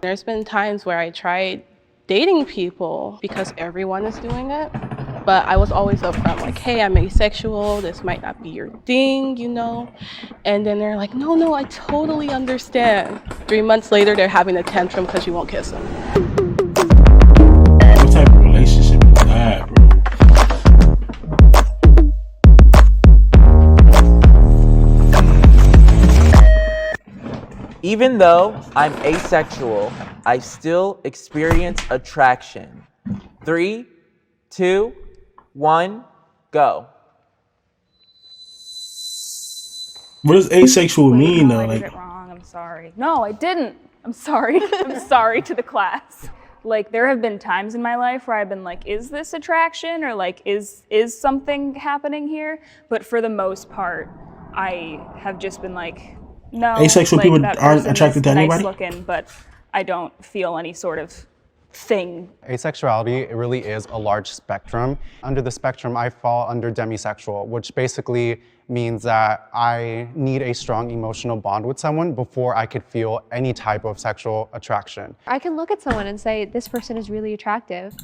There's been times where I tried dating people because everyone is doing it, but I was always upfront, like, hey, I'm asexual, this might not be your thing, you know? And then they're like, no, I totally understand. 3 months later, they're having a tantrum because you won't kiss them. What type of relationship is that, bro? Even though I'm asexual, I still experience attraction. 3, 2, 1, go. What does asexual mean, No, though? I did it wrong. I'm sorry. No, I didn't. I'm sorry. I'm sorry to the class. Like, there have been times in my life where I've been like, is this attraction, or like, is something happening here? But for the most part, I have just been like, no. Asexual like, people that aren't person attracted is to anybody? nice looking, but I don't feel any sort of thing. Asexuality, it really is a large spectrum. Under the spectrum, I fall under demisexual, which basically means that I need a strong emotional bond with someone before I could feel any type of sexual attraction. I can look at someone and say, this person is really attractive.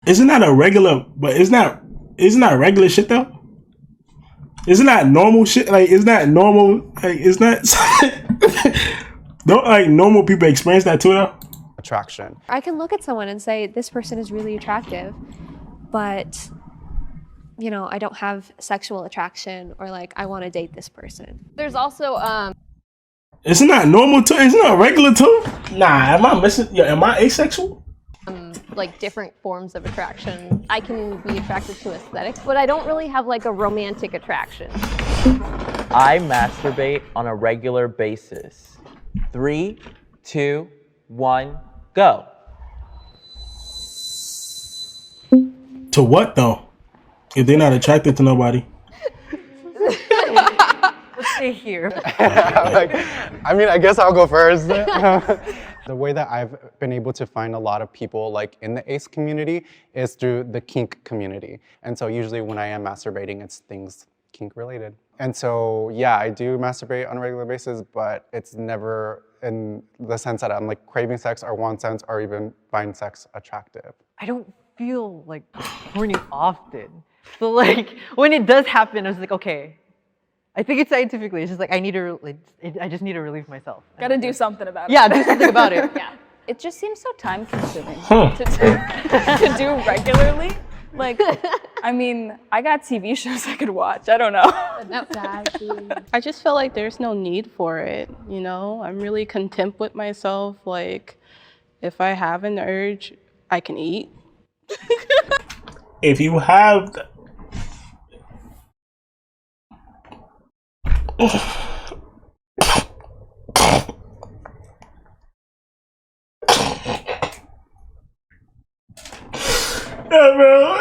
Isn't that a regular, but isn't that regular shit, though? Isn't that normal shit? Like, isn't that normal? Like, isn't that... Don't, like, normal people experience that too, though? Attraction. I can look at someone and say, this person is really attractive, but, you know, I don't have sexual attraction, or like, I want to date this person. There's also, Isn't that normal too? Isn't that regular too? Nah, am I missing? Yeah, am I asexual? like different forms of attraction. I can be attracted to aesthetics, but I don't really have like a romantic attraction. I masturbate on a regular basis. 3, 2, 1, go. To what though? If they're not attracted to nobody. Let's stay here. I mean, I guess I'll go first. The way that I've been able to find a lot of people like in the ace community is through the kink community. And so usually when I am masturbating, it's things kink related. And so, yeah, I do masturbate on a regular basis, but it's never in the sense that I'm like craving sex or want sex or even find sex attractive. I don't feel like horny often. So like when it does happen, I was like, okay. I think it's scientifically, it's just like I just need to relieve myself. Gotta do something about it. Yeah, do something about it. Yeah. It just seems so time consuming to do regularly. Like, I mean, I got TV shows I could watch. I don't know. I just feel like there's no need for it, you know? I'm really content with myself. Like, if I have an urge, I can eat. If you have... Yeah, bro.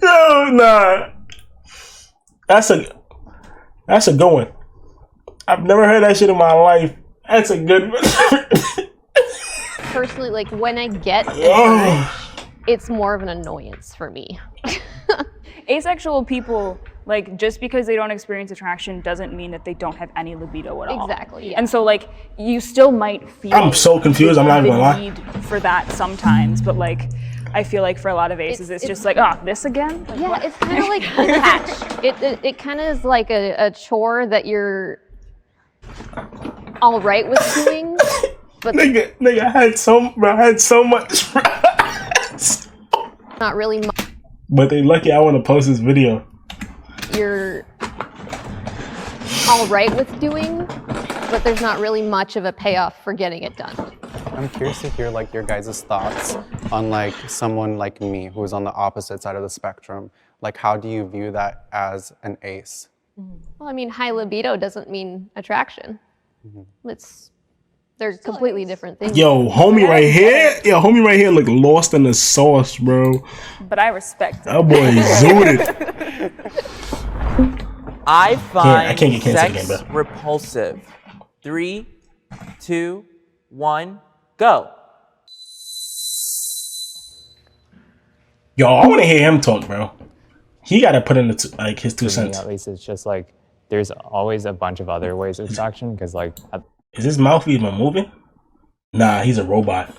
No, nah. That's a good one. I've never heard that shit in my life. That's a good one. Personally, like when I get an urge, it's more of an annoyance for me. Asexual people, like, just because they don't experience attraction doesn't mean that they don't have any libido at all. Exactly, yeah. And so, like, you still might feel I'm so confused, I'm not even gonna lie. need for that sometimes, but like, I feel like for a lot of aces, it's just like, oh, this again? Like, Yeah, what? it's kind of like detached. It kind of is like a chore that you're all right with doing, but nigga, I had so much. not really But they lucky I want to post this video. you're all right with doing, but there's not really much of a payoff for getting it done. I'm curious to hear like your guys' thoughts on like someone like me who's on the opposite side of the spectrum. Like, how do you view that as an ace? Well, I mean, high libido doesn't mean attraction. They're completely different things. Yo, homie right here. Yo, homie right here look lost in the sauce, bro. But I respect it. That boy zooted. I find I can't get canceled sex again, bro. repulsive. 3, 2, 1, go. Yo, I want to hear him talk, bro. He got to put in like his 2 For me, cents. at least, it's just like there's always a bunch of other ways of attraction because like Is his mouth even moving? Nah, he's a robot.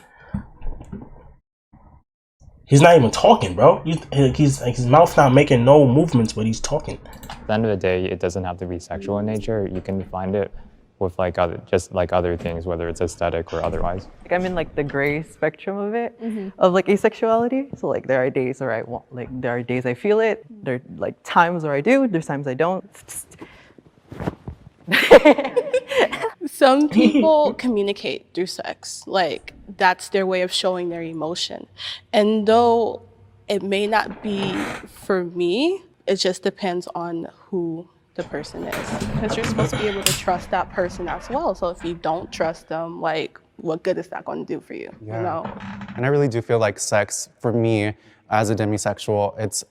He's not even talking, bro. He's like, his mouth's not making no movements, but he's talking. at the end of the day, it doesn't have to be sexual in nature. You can find it with like other things, whether it's aesthetic or otherwise. Like I'm in like the gray spectrum of it, of like asexuality. So like there are days where there are days I feel it. There are like times where I do. There's times I don't. Some people communicate through sex. Like, that's their way of showing their emotion. And though it may not be for me, it just depends on who the person is. Because you're supposed to be able to trust that person as well. So if you don't trust them, like, what good is that going to do for you? Yeah. You know? And I really do feel like sex, for me, as a demisexual, it's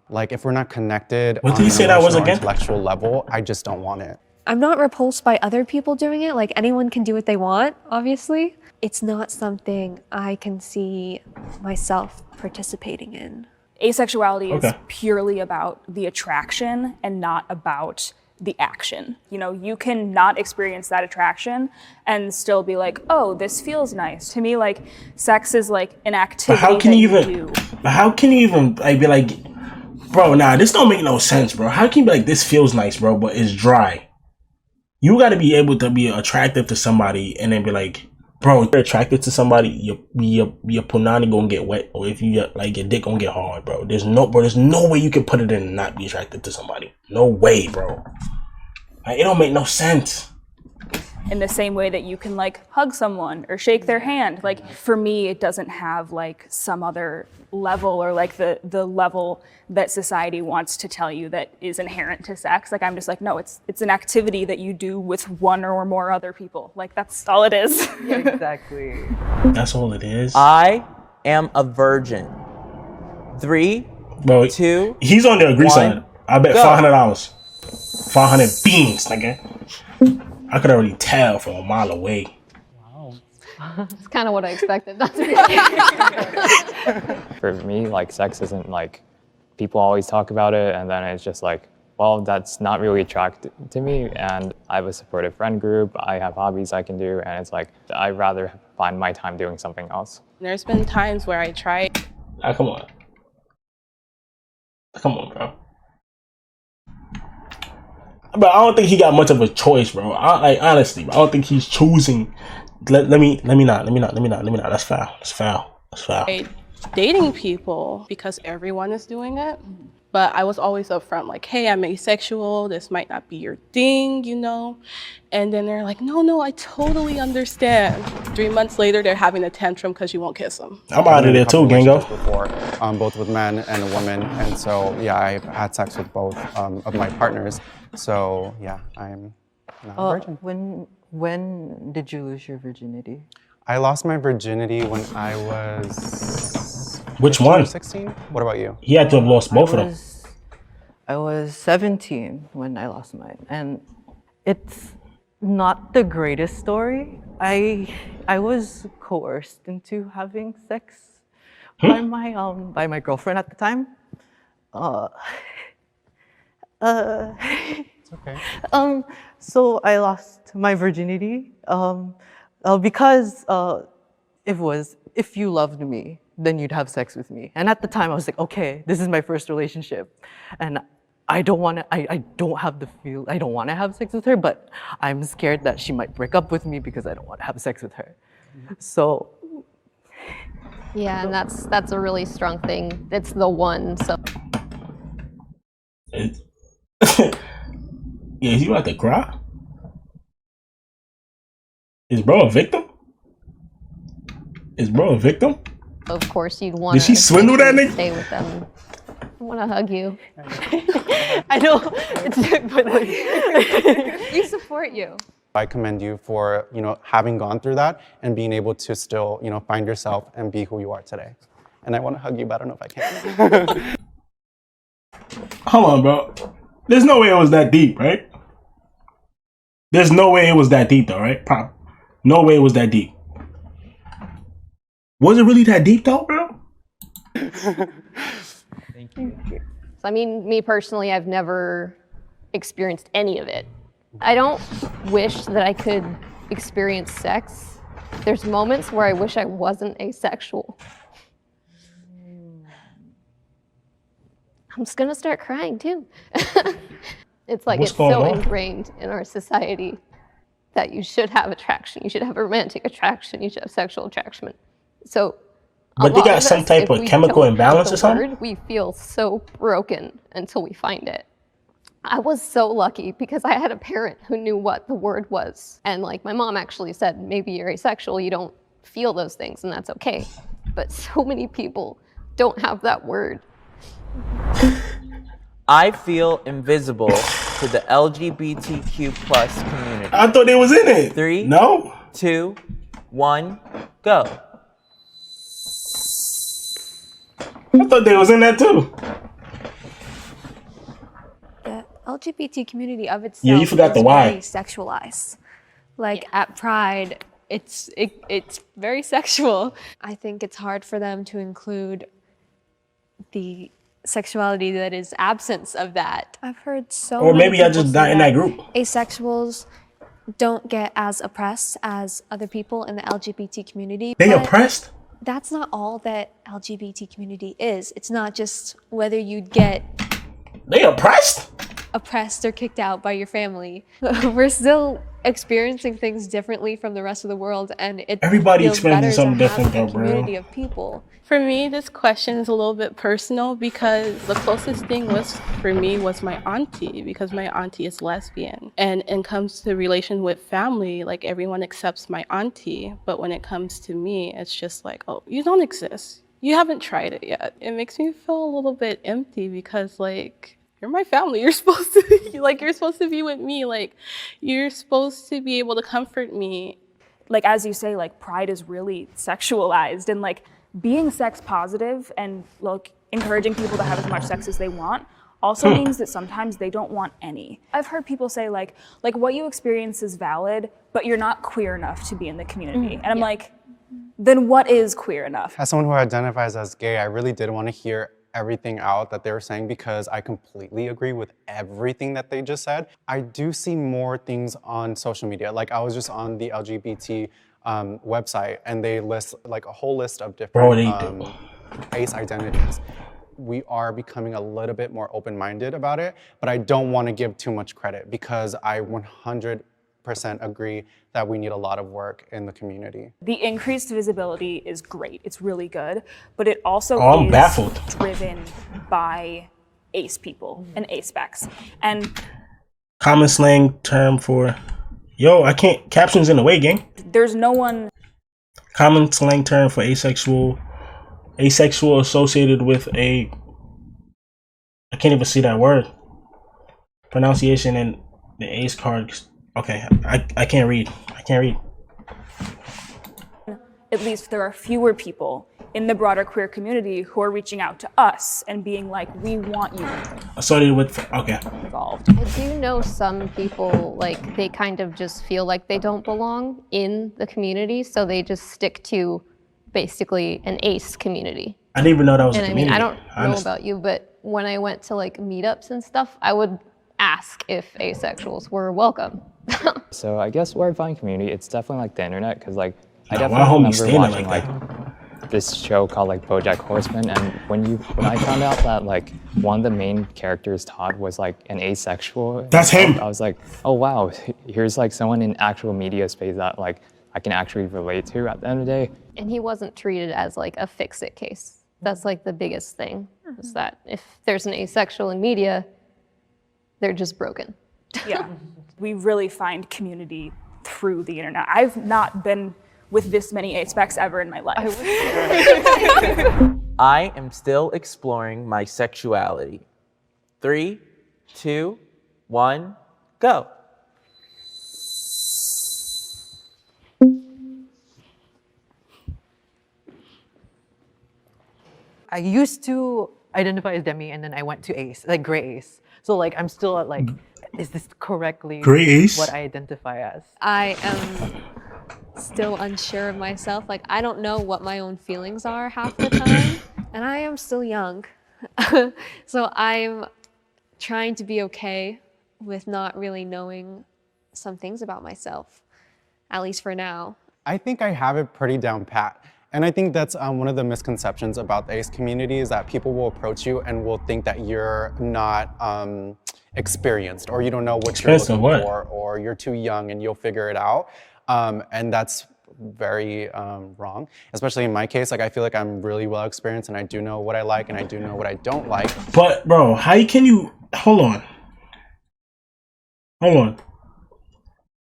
like if we're not connected What on did he an say that was emotional or again? intellectual level, I just don't want it. I'm not repulsed by other people doing it. Like anyone can do what they want, obviously. It's not something I can see myself participating in. Asexuality is Okay. purely about the attraction and not about the action. You know, you can not experience that attraction and still be like, oh, this feels nice. To me, like, sex is like an But activity how can that you you even? do. But how can you even like be like, bro? Nah, this don't make no sense, bro. How can you be like, this feels nice, bro, but it's dry? You got to be able to be attractive to somebody and then be like, bro, you're attracted to somebody, your punani gonna get wet, or if you like your dick gonna get hard, bro. There's no way you can put it in and not be attracted to somebody. No way, bro. Like, it don't make no sense. In the same way that you can like hug someone or shake their hand. Like for me, it doesn't have like some other level or like the level that society wants to tell you that is inherent to sex. Like I'm just like, no, it's an activity that you do with one or more other people. Like that's all it is. Exactly. That's all it is. I am a virgin. 3, Bro, 2, he's on the agree one, side. I bet go. $500. 500 beans, nigga. I could already tell from a mile away. It's kind of what I expected. Not to be. For me, like sex isn't like people always talk about it, and then it's just like, well, that's not really attractive to me. And I have a supportive friend group. I have hobbies I can do, and it's like I'd rather find my time doing something else. There's been times where I tried. Ah, come on. Come on, bro. But I don't think he got much of a choice, bro. Like honestly, I don't think he's choosing. Let me not. That's foul. That's foul. That's foul. Dating people because everyone is doing it. But I was always upfront, like, hey, I'm asexual. This might not be your thing, you know? And then they're like, no, I totally understand. 3 months later, they're having a tantrum because you won't kiss them. I'm out of there too, Gango. Before, both with men and women, and so yeah, I've had sex with both of my partners. So yeah, I'm not a virgin. When did you lose your virginity? I lost my virginity when I was Which 15 or one? 16. What about you? He had to have lost both of them. I was 17 when I lost mine, and it's not the greatest story. I was coerced into having sex by my girlfriend at the time. It's okay. So I lost my virginity because it was, if you loved me, then you'd have sex with me. And at the time I was like, okay, this is my first relationship, and I don't want to. I don't want to have sex with her, but I'm scared that she might break up with me because I don't want to have sex with her. So Yeah, and that's a really strong thing. It's the one. So Yeah, is he about to cry? Is bro a victim? Is bro a victim? of course you'd want. Did she swindle that nigga? Stay with them. I want to hug you. I know, but like, We support you. I commend you for having gone through that and being able to still find yourself and be who you are today. And I want to hug you, but I don't know if I can. Hold on, bro. There's no way it was that deep, right? There's no way it was that deep, though, right? No way it was that deep. Was it really that deep, though, bro? So, I mean, me personally, I've never experienced any of it. I don't wish that I could experience sex. There's moments where I wish I wasn't asexual. I'm just gonna start crying too. It's like What's it's going so on? ingrained in our society that you should have attraction, you should have a romantic attraction, you should have sexual attraction. So, But they got some type of chemical imbalance or something? We feel so broken until we find it. I was so lucky because I had a parent who knew what the word was. And like my mom actually said, maybe you're asexual, you don't feel those things and that's okay. But so many people don't have that word. I feel invisible to the LGBTQ plus community. I thought they was in it. 3, No? 2, 1, go. I thought they was in that too. The LGBT community of itself Yeah, you forgot the is why. very sexualized. Like at Pride, it's very sexual. I think it's hard for them to include the sexuality that is absence of that. I've heard so Or many maybe I people just say not in that group. Asexuals don't get as oppressed as other people in the LGBT community. They but oppressed? that's not all that LGBT community is. It's not just whether you get They oppressed? oppressed or kicked out by your family. We're still experiencing things differently from the rest of the world, and it Everybody feels experiencing better something to different have though, a bro. community of people. For me, this question is a little bit personal because the closest thing was for me was my auntie, because my auntie is lesbian. And it comes to relation with family, like everyone accepts my auntie, but when it comes to me, it's just like, oh, you don't exist. You haven't tried it yet. It makes me feel a little bit empty because like, you're my family. You're supposed to like you're supposed to be with me. Like you're supposed to be able to comfort me. Like as you say, like Pride is really sexualized, and like being sex positive and like encouraging people to have as much sex as they want also means that sometimes they don't want any. I've heard people say like what you experience is valid, but you're not queer enough to be in the community. And I'm like, then what is queer enough? As someone who identifies as gay, I really did want to hear everything out that they were saying because I completely agree with everything that they just said. I do see more things on social media. Like I was just on the LGBT website and they list like a whole list of different ace identities. We are becoming a little bit more open-minded about it, but I don't want to give too much credit because I 100% agree that we need a lot of work in the community. The increased visibility is great, it's really good, but it also I'm is baffled. driven by ace people and ace specs. And Common slang term for, yo, I can't, captions in the way, gang. there's no one. Common slang term for asexual associated with a, I can't even see that word. Pronunciation in the ace card. Okay, I can't read. At least there are fewer people in the broader queer community who are reaching out to us and being like, we want you Associated with, okay. involved. I do know some people, like, they kind of just feel like they don't belong in the community, so they just stick to basically an ace community. I didn't even know that was And a I mean, community. I don't know about you, but when I went to like meetups and stuff, I would ask if asexuals were welcome. So I guess where I find community, it's definitely like the internet, because like I Nah, why definitely homie remember standing watching like this show called like BoJack Horseman, and when I found out that like one of the main characters, Todd, was like an asexual, That's him. I was like, oh wow, here's like someone in actual media space that like I can actually relate to at the end of the day. And he wasn't treated as like a fix-it case. That's like the biggest thing, is that if there's an asexual in media, they're just broken. Yeah, we really find community through the internet. I've not been with this many ace specs ever in my life. I am still exploring my sexuality. 3, 2, 1, go. I used to identify as demi, and then I went to ace, like gray ace. So like I'm still at like, is this correctly Gray ace? what I identify as? I am still unsure of myself. Like, I don't know what my own feelings are half the time. And I am still young. So I'm trying to be okay with not really knowing some things about myself, at least for now. I think I have it pretty down pat. And I think that's one of the misconceptions about the ace community is that people will approach you and will think that you're not experienced or you don't know what you're looking for or you're too young and you'll figure it out. And that's very wrong, especially in my case. Like, I feel like I'm really well experienced and I do know what I like and I do know what I don't like. But bro, how can you, hold on.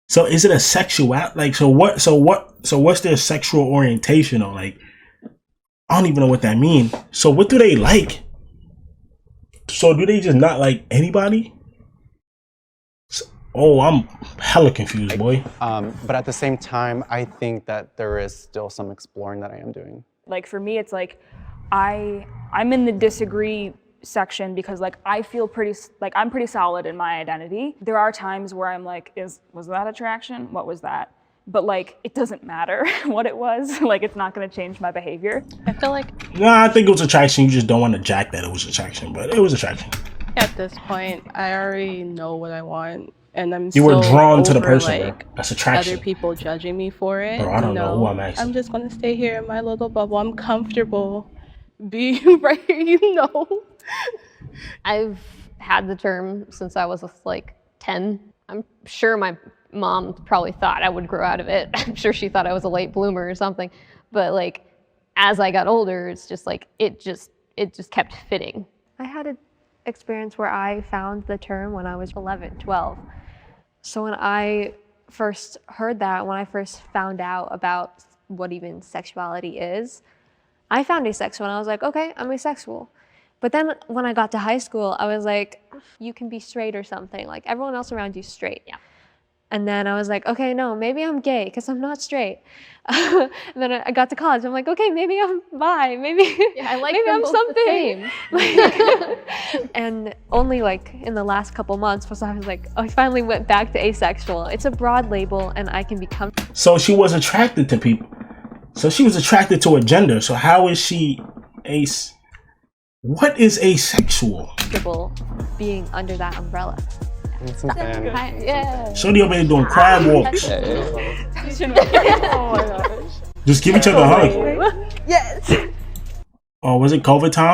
So is it a sexual, like, so what's their sexual orientation or like, I don't even know what that means. So what do they like? So do they just not like anybody? Oh, I'm hella confused, boy. But at the same time, I think that there is still some exploring that I am doing. Like for me, it's like I'm in the disagree section because like I feel I'm pretty solid in my identity. There are times where I'm like, was that attraction? What was that? But like it doesn't matter what it was. Like it's not going to change my behavior. I feel like Nah, I think it was attraction. You just don't want to jack that it was attraction, but it was attraction. at this point, I already know what I want, and I'm You were drawn to the over, person, bro. like, That's attraction. other people judging me for it. Bro, I don't know who No, I'm asking. I'm just gonna stay here in my little bubble. I'm comfortable being right here, you know. I've had the term since I was like 10. I'm sure my mom probably thought I would grow out of it. I'm sure she thought I was a late bloomer or something. But like, as I got older, it's just like, it just kept fitting. I had an experience where I found the term when I was 11, 12. So when I first heard that, when I first found out about what even sexuality is, I found asexual and I was like, okay, I'm asexual. But then when I got to high school, I was like, you can be straight or something. Like everyone else around you is straight. Yeah. And then I was like, okay, no, maybe I'm gay because I'm not straight. And then I got to college. I'm like, okay, maybe I'm bi. Maybe, I like maybe them I'm both something. the same. And only like in the last couple months was I was like, I finally went back to asexual. It's a broad label and I can become. So she was attracted to people. So she was attracted to a gender. So how is she ace? What is asexual? Comfortable being under that umbrella. Yeah. Shorty over here doing crab walks. Oh my gosh. Just give each other a hug. Yes. Oh, was it COVID time?